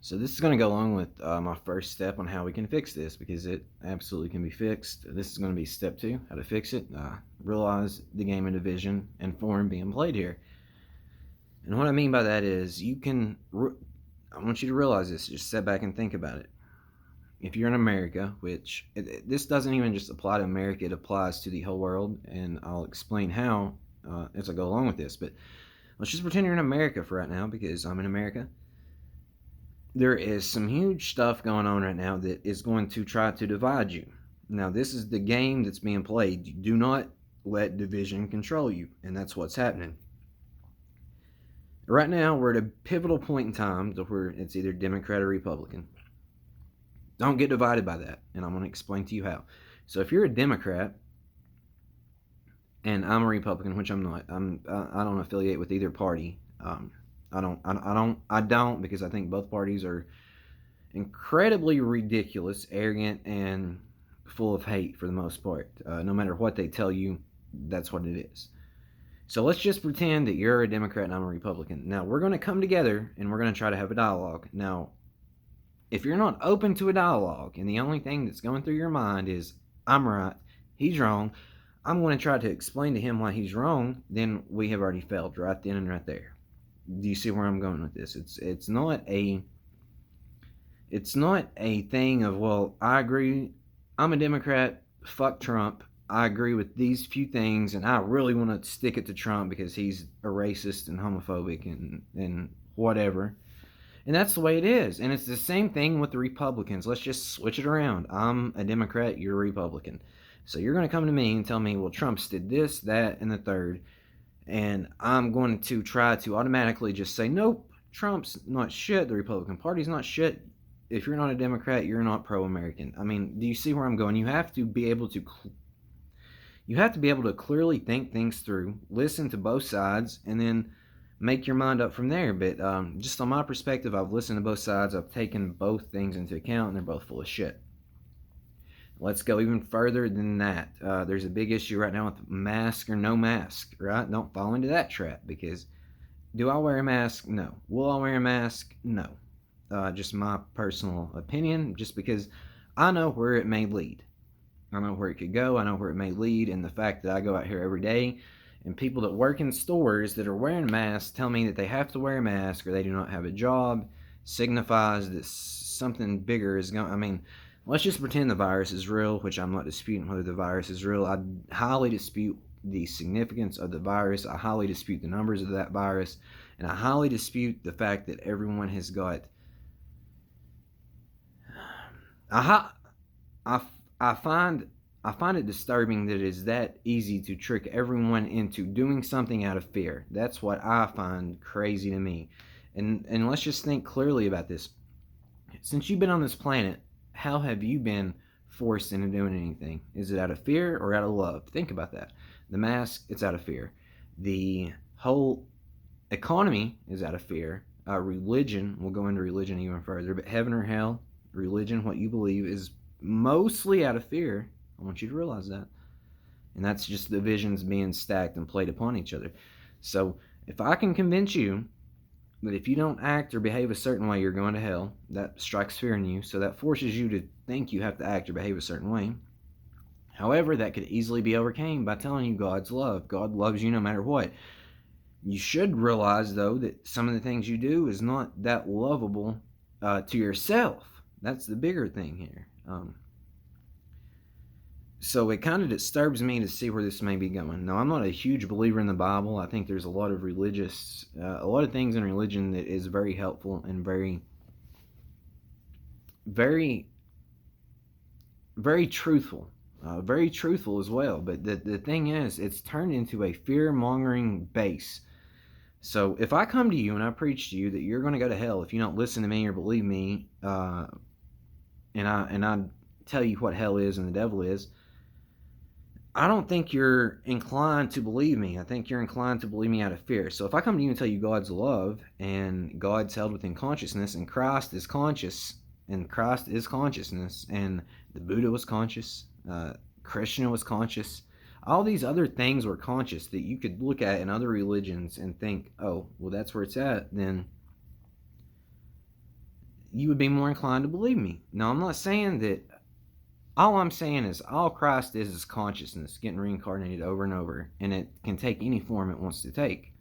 So this is going to go along with my first step on how we can fix this, because it absolutely can be fixed. This is going to be step 2, how to fix it. Realize the game of division and form being played here. And what I mean by that is I want you to realize this. Just sit back and think about it. If you're in America, which this doesn't even just apply to America, it applies to the whole world, and I'll explain how as I go along with this. But let's just pretend you're in America for right now, because I'm in America. There is some huge stuff going on right now that is going to try to divide you. Now, this is the game that's being played. Do not let division control you, and that's what's happening. Right now, we're at a pivotal point in time where it's either Democrat or Republican. Don't get divided by that, and I'm going to explain to you how. So, if you're a Democrat and I'm a Republican, which I'm not, I don't affiliate with either party. I don't because I think both parties are incredibly ridiculous, arrogant, and full of hate for the most part. No matter what they tell you, that's what it is. So let's just pretend that you're a Democrat and I'm a Republican. Now, we're going to come together and we're going to try to have a dialogue. Now, if you're not open to a dialogue and the only thing that's going through your mind is, I'm right, he's wrong, I'm going to try to explain to him why he's wrong, then we have already failed right then and right there. Do you see where I'm going with this? It's not a thing of, well, I agree, I'm a Democrat, fuck Trump, I agree with these few things, and I really want to stick it to Trump because he's a racist and homophobic and whatever. And that's the way it is. And it's the same thing with the Republicans. Let's just switch it around. I'm a Democrat, you're a Republican. So you're going to come to me and tell me, well, Trump's did this, that, and the third. And I'm going to try to automatically just say, nope, Trump's not shit. The Republican Party's not shit. If you're not a Democrat, you're not pro-American. I mean, do you see where I'm going? You have to be able to clearly think things through, listen to both sides, and then make your mind up from there. But just on my perspective, I've listened to both sides. I've taken both things into account, and they're both full of shit. Let's go even further than that. There's a big issue right now with mask or no mask, right? Don't fall into that trap, because do I wear a mask? No. Will I wear a mask? No. Just my personal opinion, just because I know where it may lead. I know where it could go. I know where it may lead. And the fact that I go out here every day and people that work in stores that are wearing masks tell me that they have to wear a mask or they do not have a job signifies that something bigger is going. I mean, let's just pretend the virus is real, which I'm not disputing whether the virus is real. I highly dispute the significance of the virus. I highly dispute the numbers of that virus. And I highly dispute the fact that everyone has got. I find it disturbing that it is that easy to trick everyone into doing something out of fear. That's what I find crazy to me. And let's just think clearly about this. Since you've been on this planet, how have you been forced into doing anything? Is it out of fear or out of love? Think about that. The mask, it's out of fear. The whole economy is out of fear. Religion, we'll go into religion even further, but heaven or hell, religion, what you believe, is mostly out of fear. I want you to realize that. And that's just the visions being stacked and played upon each other. So if I can convince you that if you don't act or behave a certain way, you're going to hell, that strikes fear in you. So that forces you to think you have to act or behave a certain way. However, that could easily be overcome by telling you God's love. God loves you no matter what. You should realize, though, that some of the things you do is not that lovable to yourself. That's the bigger thing here. So it kind of disturbs me to see where this may be going. Now, I'm not a huge believer in the Bible. I think there's a lot of things in religion that is very helpful and very, very, very truthful. Very truthful as well. But the thing is, it's turned into a fear-mongering base. So if I come to you and I preach to you that you're going to go to hell if you don't listen to me or believe me, and I tell you what hell is and the devil is, I don't think you're inclined to believe me. I think you're inclined to believe me out of fear. So if I come to you and tell you God's love and God's held within consciousness and Christ is conscious and Christ is consciousness and the Buddha was conscious, Krishna was conscious, all these other things were conscious that you could look at in other religions and think, oh, well, that's where it's at, then you would be more inclined to believe me. Now, I'm not saying that. All I'm saying is all Christ is consciousness getting reincarnated over and over, and it can take any form it wants to take.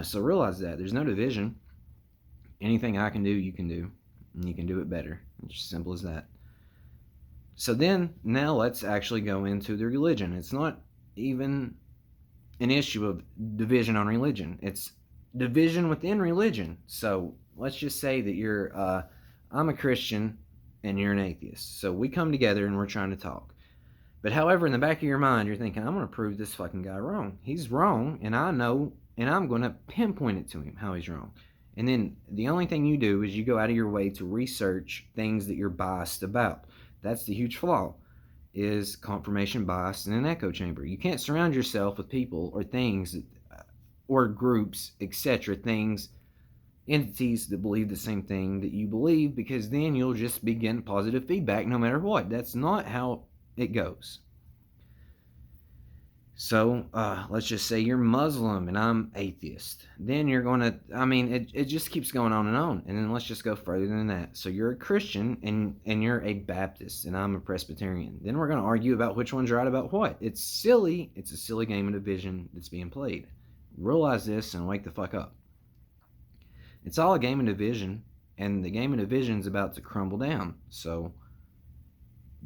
So realize that. There's no division. Anything I can do, you can do, and you can do it better. It's as simple as that. So then, now let's actually go into the religion. It's not even an issue of division on religion. It's division within religion. So let's just say that I'm a Christian and you're an atheist. So we come together and we're trying to talk. But however, in the back of your mind, you're thinking, I'm going to prove this fucking guy wrong. He's wrong, and I know, and I'm going to pinpoint it to him how he's wrong. And then the only thing you do is you go out of your way to research things that you're biased about. That's the huge flaw, is confirmation bias in an echo chamber. You can't surround yourself with people or things or groups, etc., entities that believe the same thing that you believe, because then you'll just be getting positive feedback no matter what. That's not how it goes. So let's just say you're Muslim and I'm atheist. Then you're going to, it just keeps going on. And then let's just go further than that. So you're a Christian and you're a Baptist and I'm a Presbyterian. Then we're going to argue about which one's right about what. It's silly. It's a silly game of division that's being played. Realize this and wake the fuck up. It's all a game of division, and the game of division is about to crumble down. So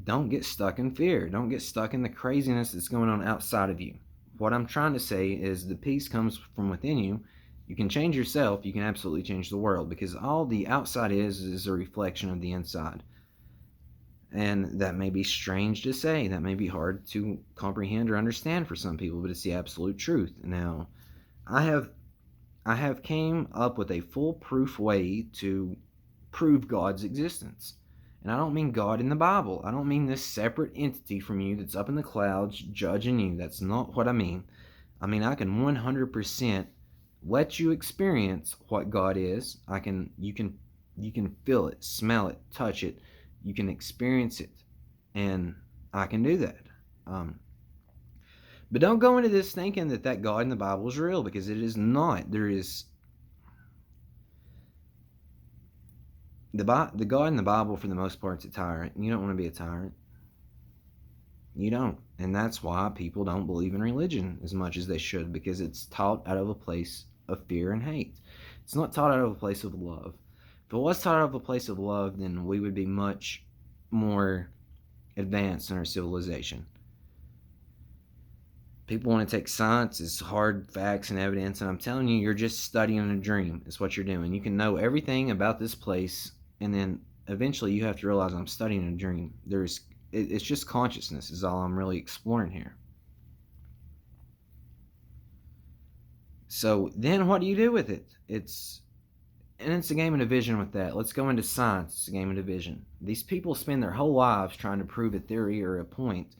don't get stuck in fear. Don't get stuck in the craziness that's going on outside of you. What I'm trying to say is the peace comes from within you. You can change yourself. You can absolutely change the world, because all the outside is a reflection of the inside. And that may be strange to say. That may be hard to comprehend or understand for some people, but it's the absolute truth. Now, I have came up with a foolproof way to prove God's existence. And I don't mean God in the Bible. I don't mean this separate entity from you that's up in the clouds judging you. That's not what I mean. I mean, I can 100% let you experience what God is. You can feel it, smell it, touch it. You can experience it. And I can do that. But don't go into this thinking that God in the Bible is real, because it is not. There is the God in the Bible, for the most part, is a tyrant. You don't want to be a tyrant. You don't. And that's why people don't believe in religion as much as they should, because it's taught out of a place of fear and hate. It's not taught out of a place of love. If it was taught out of a place of love, then we would be much more advanced in our civilization. People want to take science as hard facts and evidence, and I'm telling you, you're just studying a dream. It's what you're doing. You can know everything about this place, and then eventually you have to realize I'm studying a dream. It's just consciousness is all I'm really exploring here. So then what do you do with it? It's a game of division with that. Let's go into science. It's a game of division. These people spend their whole lives trying to prove a theory or a point,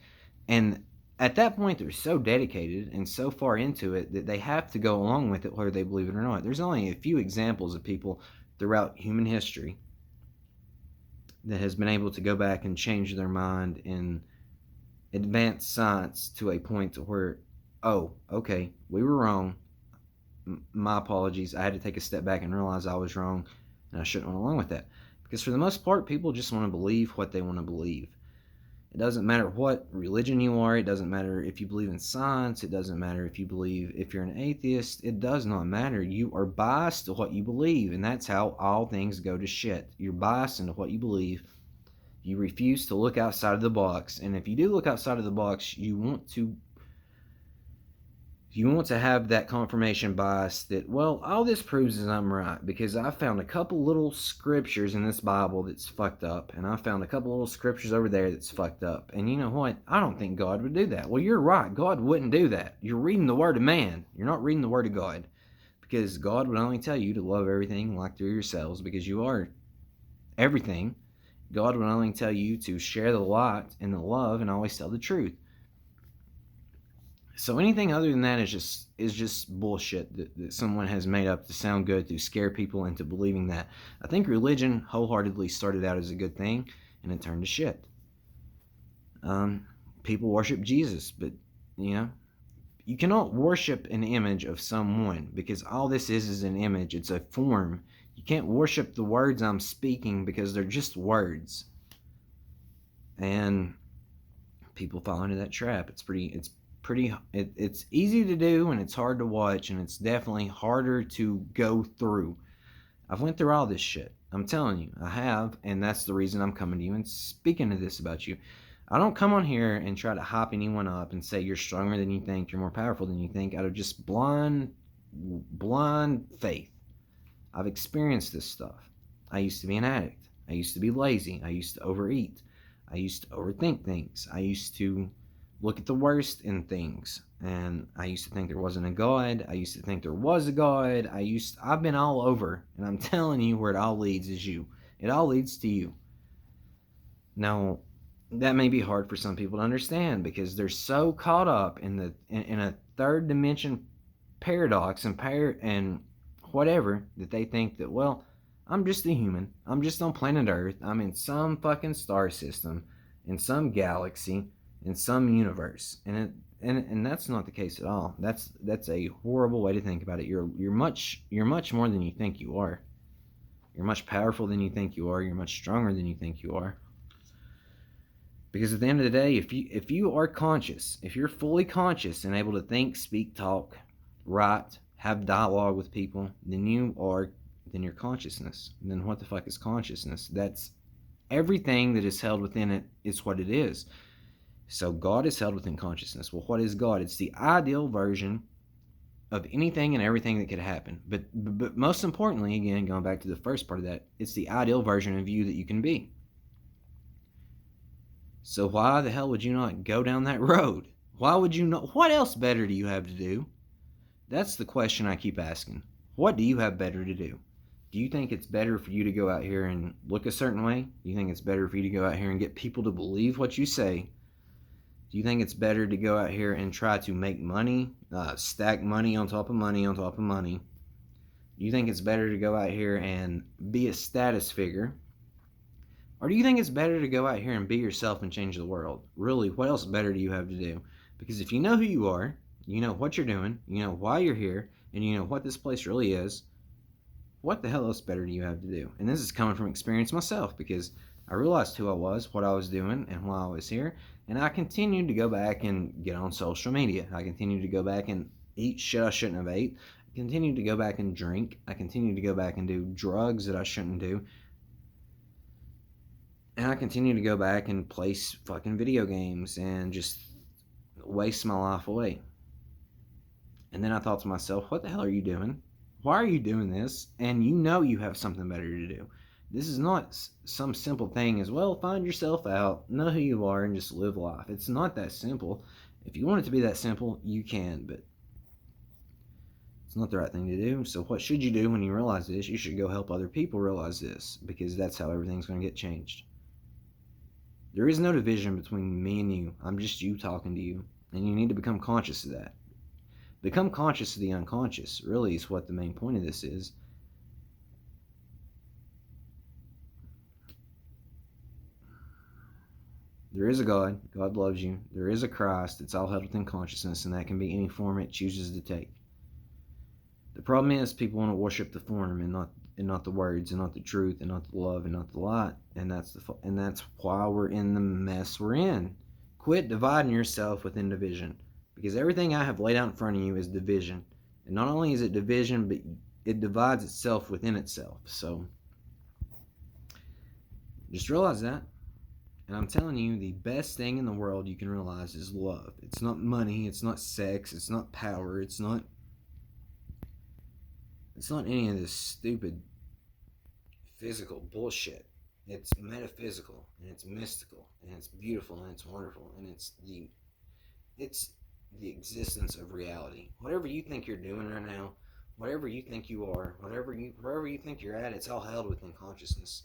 and at that point, they're so dedicated and so far into it that they have to go along with it whether they believe it or not. There's only a few examples of people throughout human history that has been able to go back and change their mind and advance science to a point to where, oh, okay, we were wrong. My apologies. I had to take a step back and realize I was wrong, and I shouldn't went along with that. Because for the most part, people just want to believe what they want to believe. It doesn't matter what religion you are. It doesn't matter if you believe in science. It doesn't matter if you're an atheist. It does not matter. You are biased to what you believe, and that's how all things go to shit. You're biased into what you believe. You refuse to look outside of the box, and if you do look outside of the box, you want to have that confirmation bias that, well, all this proves is I'm right, because I found a couple little scriptures in this Bible that's fucked up, and I found a couple little scriptures over there that's fucked up, and you know what? I don't think God would do that. Well, you're right. God wouldn't do that. You're reading the Word of man. You're not reading the Word of God, because God would only tell you to love everything like through yourselves, because you are everything. God would only tell you to share the light and the love and always tell the truth. So anything other than that is just bullshit that someone has made up to sound good, to scare people into believing that. I think religion wholeheartedly started out as a good thing, and it turned to shit. People worship Jesus, but you cannot worship an image of someone, because all this is an image. It's a form. You can't worship the words I'm speaking because they're just words. And people fall into that trap. It's easy to do, and it's hard to watch, and it's definitely harder to go through. I've went through all this shit. I'm telling you, I have, and that's the reason I'm coming to you and speaking to this about you. I don't come on here and try to hype anyone up and say you're stronger than you think, you're more powerful than you think, out of just blind faith. I've experienced this stuff. I used to be an addict. I used to be lazy. I used to overeat. I used to overthink things. I used to look at the worst in things. And I used to think there wasn't a God. I used to think there was a God. I've been all over. And I'm telling you, where it all leads is you. It all leads to you. Now, that may be hard for some people to understand because they're so caught up in a third dimension paradox and whatever, that they think that, well, I'm just a human. I'm just on planet Earth. I'm in some fucking star system, in some galaxy, in some universe. And that's not the case at all. That's a horrible way to think about it. You're much more than you think you are. You're much powerful than you think you are. You're much stronger than you think you are. Because at the end of the day, if you are conscious, if you're fully conscious and able to think, speak, talk, write, have dialogue with people, then you're consciousness. And then what the fuck is consciousness? That's everything that is held within it is what it is. So God is held within consciousness. Well, what is God? It's the ideal version of anything and everything that could happen. But most importantly, again, going back to the first part of that, it's the ideal version of you that you can be. So why the hell would you not go down that road? Why would you not? What else better do you have to do? That's the question I keep asking. What do you have better to do? Do you think it's better for you to go out here and look a certain way? Do you think it's better for you to go out here and get people to believe what you say? Do you think it's better to go out here and try to make money, stack money on top of money on top of money? Do you think it's better to go out here and be a status figure? Or do you think it's better to go out here and be yourself and change the world? Really, what else better do you have to do? Because if you know who you are, you know what you're doing, you know why you're here, and you know what this place really is, what the hell else better do you have to do? And this is coming from experience myself, because I realized who I was, what I was doing, and why I was here, and I continued to go back and get on social media. I continued to go back and eat shit I shouldn't have ate. I continued to go back and drink. I continued to go back and do drugs that I shouldn't do. And I continue to go back and play fucking video games and just waste my life away. And then I thought to myself, what the hell are you doing? Why are you doing this? And you know you have something better to do. This is not some simple thing as, well, find yourself out, know who you are, and just live life. It's not that simple. If you want it to be that simple, you can, but it's not the right thing to do. So what should you do when you realize this? You should go help other people realize this, because that's how everything's going to get changed. There is no division between me and you. I'm just you talking to you. And you need to become conscious of that. Become conscious of the unconscious, really, is what the main point of this is. There is a God. God loves you. There is a Christ. It's all held within consciousness, and that can be any form it chooses to take. The problem is people want to worship the form and not the words, and not the truth, and not the love, and not the light. And that's why we're in the mess we're in. Quit dividing yourself within division, because everything I have laid out in front of you is division. And not only is it division, but it divides itself within itself. So just realize that. And I'm telling you, the best thing in the world you can realize is love. It's not money, it's not sex, it's not power, it's not any of this stupid physical bullshit. It's metaphysical, and it's mystical, and it's beautiful, and it's wonderful, and it's the existence of reality. Whatever you think you're doing right now, whatever you think you are, wherever you think you're at, it's all held within consciousness.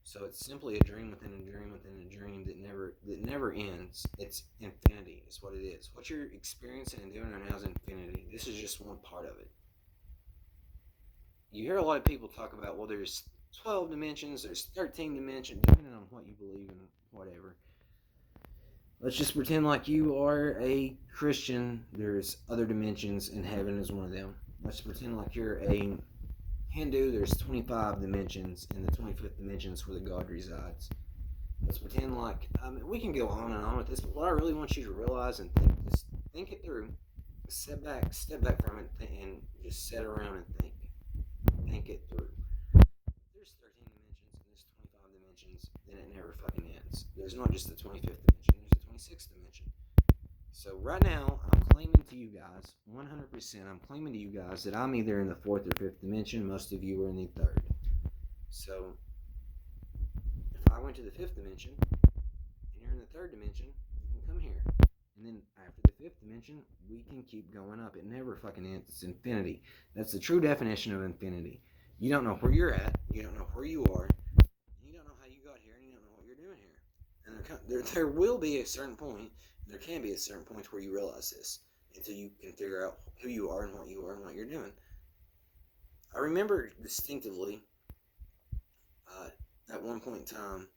So it's simply a dream within a dream within a dream that never ends. It's infinity is what it is. What you're experiencing and doing right now is infinity. This is just one part of it. You hear a lot of people talk about, well, there's 12 dimensions, there's 13 dimensions, depending on what you believe in, whatever. Let's just pretend like you are a Christian. There's other dimensions, and heaven is one of them. Let's pretend like you're a Hindu, there's 25 dimensions, and the 25th dimension is where the God resides. Let's pretend like, we can go on and on with this, but what I really want you to realize and think it through. Step back from it, and just sit around and think it through. There's 13 dimensions and there's 25 dimensions, then it never fucking ends. There's not just the 25th dimension, there's a 26th dimension. So right now, I'm claiming to you guys, 100%, I'm claiming to you guys that I'm either in the 4th or 5th dimension. Most of you are in the 3rd. So if I went to the 5th dimension, and you're in the 3rd dimension, you can come here. And then after the 5th dimension, we can keep going up. It never fucking ends. It's infinity. That's the true definition of infinity. You don't know where you're at. You don't know where you are. You don't know how you got here, and you don't know what you're doing here. And there will be a certain point, there can be a certain point where you realize this, until you can figure out who you are and what you're doing. I remember distinctively, at one point in time,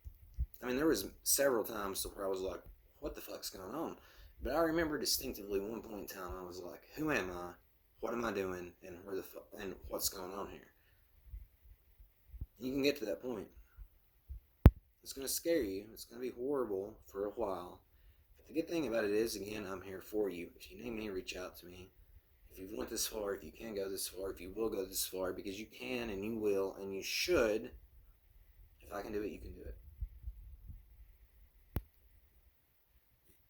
there was several times where I was like, what the fuck's going on? But I remember distinctively one point in time I was like, who am I? What am I doing? And what's going on here? And you can get to that point. It's going to scare you. It's going to be horrible for a while. But the good thing about it is, again, I'm here for you. If you need me, reach out to me. If you went this far, if you can go this far, if you will go this far, because you can and you will and you should. If I can do it, you can do it.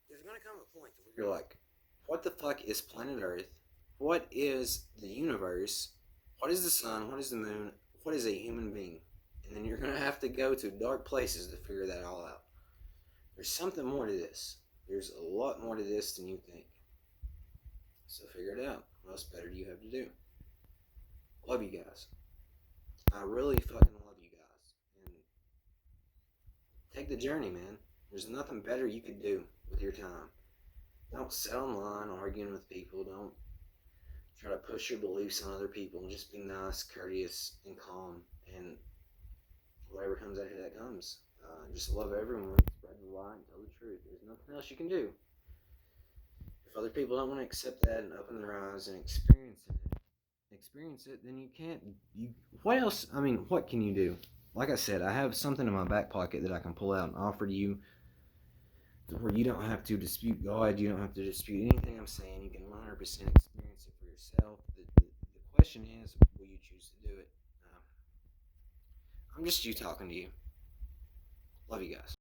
There's going to come a point where you're like, what the fuck is planet Earth? What is the universe? What is the sun? What is the moon? What is a human being? And then you're going to have to go to dark places to figure that all out. There's something more to this. There's a lot more to this than you think. So figure it out. What else better do you have to do? Love you guys. I really fucking love you guys. And take the journey, man. There's nothing better you could do with your time. Don't sit online arguing with people. Don't try to push your beliefs on other people. Just be nice, courteous, and calm. And whatever comes out of that comes. Just love everyone. Spread the light and tell the truth. There's nothing else you can do. If other people don't want to accept that and open their eyes and experience it, then you can't. What else? What can you do? Like I said, I have something in my back pocket that I can pull out and offer to you, where you don't have to dispute God. You don't have to dispute anything I'm saying. You can 100% experience it for yourself. The question is, will you choose to do it? I'm just you talking to you. Love you guys.